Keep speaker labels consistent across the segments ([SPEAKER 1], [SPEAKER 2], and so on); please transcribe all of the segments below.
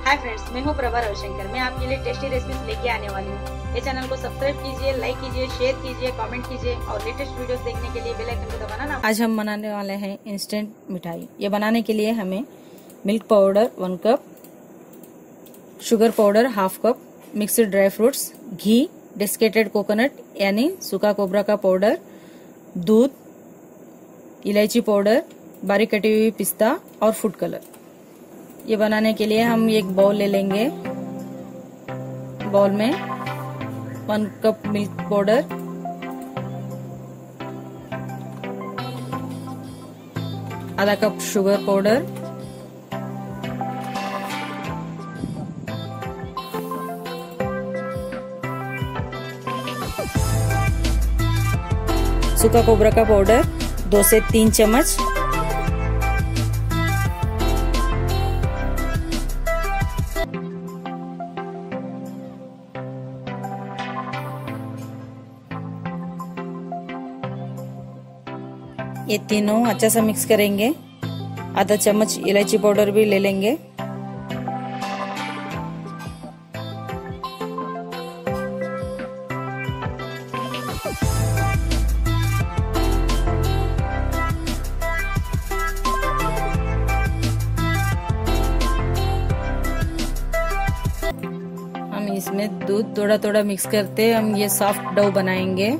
[SPEAKER 1] Hi friends, मैं हूं प्रभा रविशंकर। मैं आपके लिए टेस्टी रेसिपीज लेके आने वाली हूं। ये चैनल को सब्सक्राइब कीजिए, लाइक कीजिए, शेयर कीजिए, कमेंट कीजिए और लेटेस्ट वीडियोस देखने के लिए बेल आइकन को दबाना ना।
[SPEAKER 2] आज हम बनाने वाले हैं इंस्टेंट मिठाई। ये बनाने के लिए हमें milk powder 1 cup, sugar powder 1/2 cup, mixed dry fruits, ghee, desiccated coconut यानी सूखा कोबरा का पाउडर, दूध, इलायची पाउडर, बारीक कटी हुई पिस्ता और फूड कलर। ये बनाने के लिए हम एक बाउल ले लेंगे। बाउल में 1 कप मिल्क पाउडर, आधा कप शुगर पाउडर, सूखा कोबरा का पाउडर 2 से 3 चम्मच, ये तीनों अच्छा सा मिक्स करेंगे। आधा चम्मच इलायची पाउडर भी ले लेंगे। हम इसमें दूध थोड़ा थोड़ा मिक्स करते हम ये सॉफ्ट डो बनाएंगे।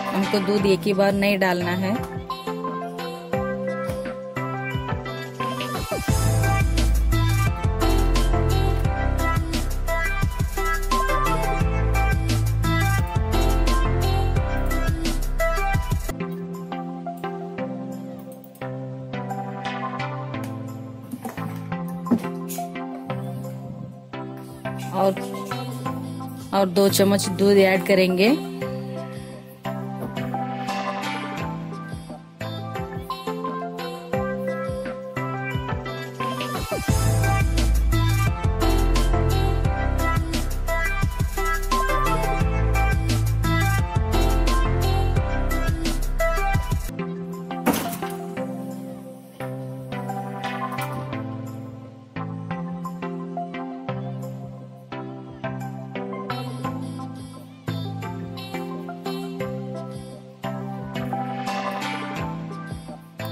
[SPEAKER 2] हमको दूध एक ही बार नहीं डालना है। और 2 चम्मच दूध ऐड करेंगे।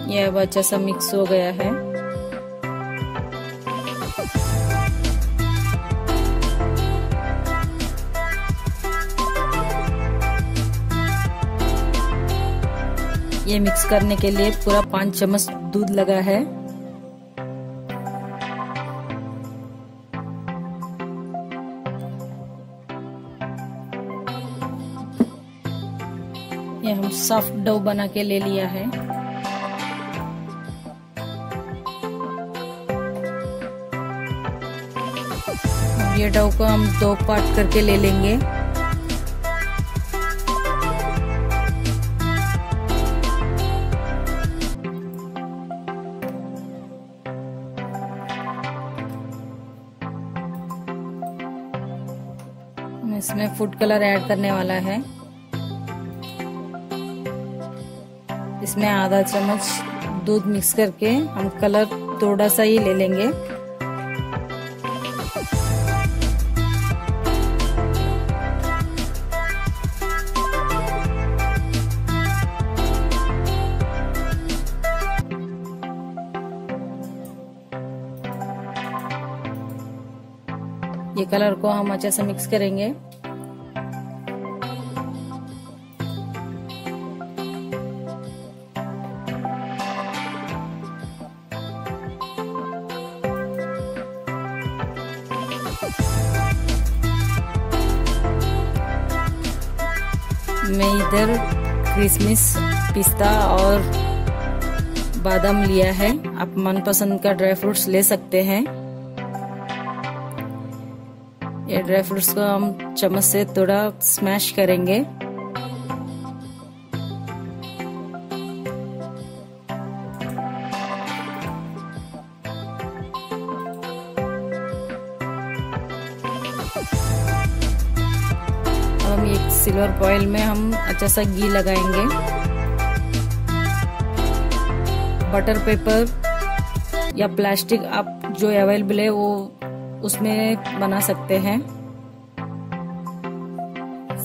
[SPEAKER 2] ये अब अच्छा सा मिक्स हो गया है। ये मिक्स करने के लिए पूरा 5 चम्मच दूध लगा है। ये हम सॉफ्ट डो बना के ले लिया है। ये डो को हम 2 पार्ट करके ले लेंगे। इसमें फूड कलर ऐड करने वाला है। इसमें आधा चम्मच दूध मिक्स करके हम कलर थोड़ा सा ही ले लेंगे। ये कलर को हम अच्छे से मिक्स करेंगे। मैं इधर किशमिश, पिस्ता और बादाम लिया है। आप मनपसंद का ड्राई फ्रूट्स ले सकते हैं। ये ड्राई फ्रूट्स को हम चम्मच से थोड़ा स्मैश करेंगे। अब हम एक सिल्वर फॉइल में हम अच्छा सा घी लगाएंगे। बटर पेपर या प्लास्टिक आप जो अवेलेबल है वो उसमें बना सकते हैं।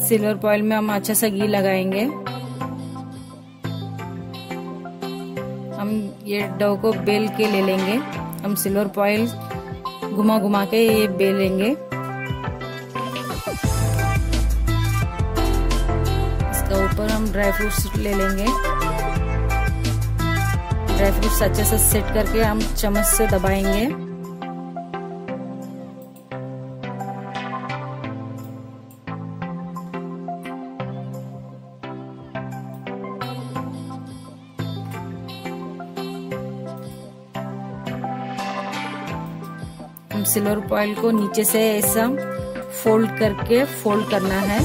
[SPEAKER 2] सिल्वर फॉइल में हम अच्छा सा घी लगाएंगे। हम ये डो को बेल के ले लेंगे। हम सिल्वर फॉइल घुमा घुमा के ये बेलेंगे। इसका ऊपर हम ड्राई फ्रूट्स ले लेंगे। ड्राई फ्रूट्स अच्छे से सेट करके हम चम्मच से दबाएंगे। हम सिल्वर फॉइल को नीचे से ऐसा फोल्ड करके फोल्ड करना है।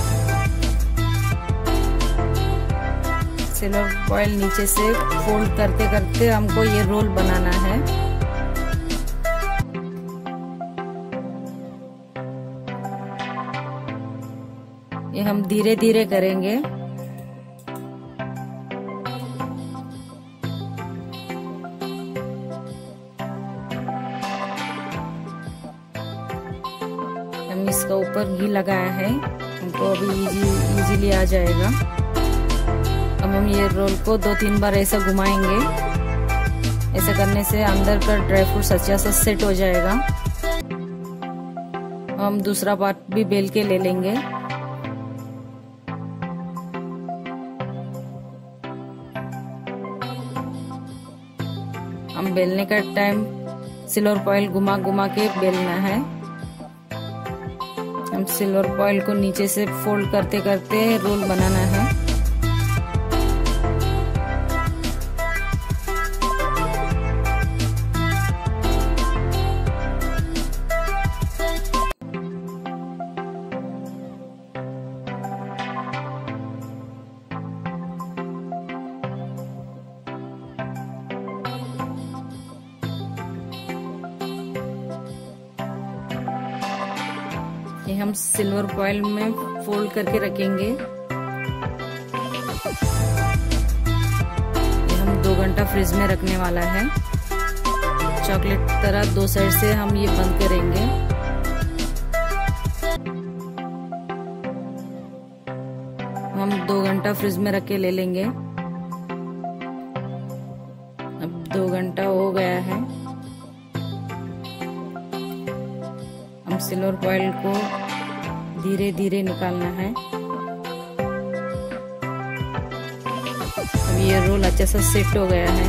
[SPEAKER 2] सिल्वर फॉइल नीचे से फोल्ड करते करते हमको ये रोल बनाना है। ये हम धीरे धीरे करेंगे। हम इसका ऊपर घी लगाया है, हमको अभी इजीली आ जाएगा। अब हम ये रोल को 2-3 बार ऐसा घुमाएंगे। ऐसा करने से अंदर का ड्राई फ्रूट्स अच्छा सा सेट हो जाएगा। हम दूसरा पार्ट भी बेल के ले लेंगे। हम बेलने का टाइम सिल्वर फॉइल घुमा घुमा के बेलना है। हम सिल्वर फॉइल को नीचे से फोल्ड करते करते रोल बनाना है। ये हम सिल्वर फॉइल में फोल्ड करके रखेंगे। ये हम 2 घंटा फ्रिज में रखने वाला है। चॉकलेट तरह 2 साइड से हम ये बंद करेंगे। हम 2 घंटा फ्रिज में रख के ले लेंगे। अब 2 घंटा हो गया है। हम सिल्वर फॉइल को धीरे धीरे निकालना है। अब ये रोल अच्छे से सेट हो गया है।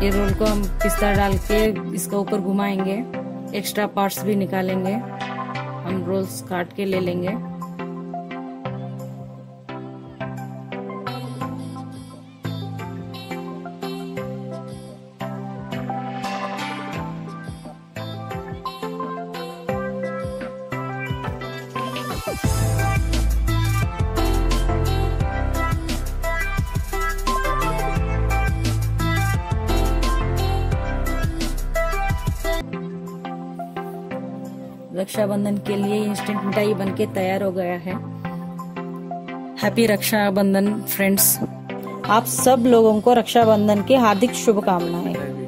[SPEAKER 2] ये रोल को हम पिस्ता डाल के इसका ऊपर घुमाएंगे। एक्स्ट्रा पार्ट्स भी निकालेंगे। हम रोल्स काट के ले लेंगे। रक्षाबंधन के लिए इंस्टेंट मिठाई बनके तैयार हो गया है। Happy Rakshabandhan friends. आप सब लोगों को रक्षाबंधन की हार्दिक शुभकामनाएं।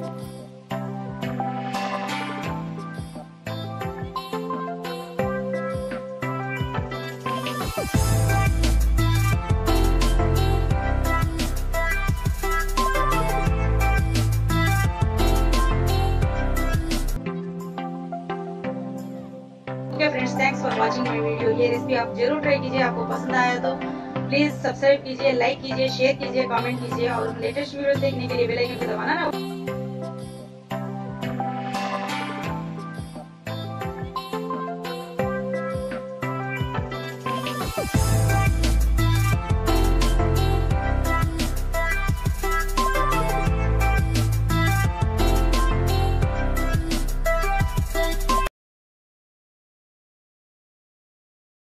[SPEAKER 1] Friends, thanks for watching my video. ये रेसिपी आप जरूर ट्राई कीजिए। आपको पसंद आया तो प्लीज सब्सक्राइब कीजिए, लाइक कीजिए, शेयर कीजिए, कमेंट कीजिए और लेटेस्ट वीडियो देखने के लिए बेल आइकन को दबाना ना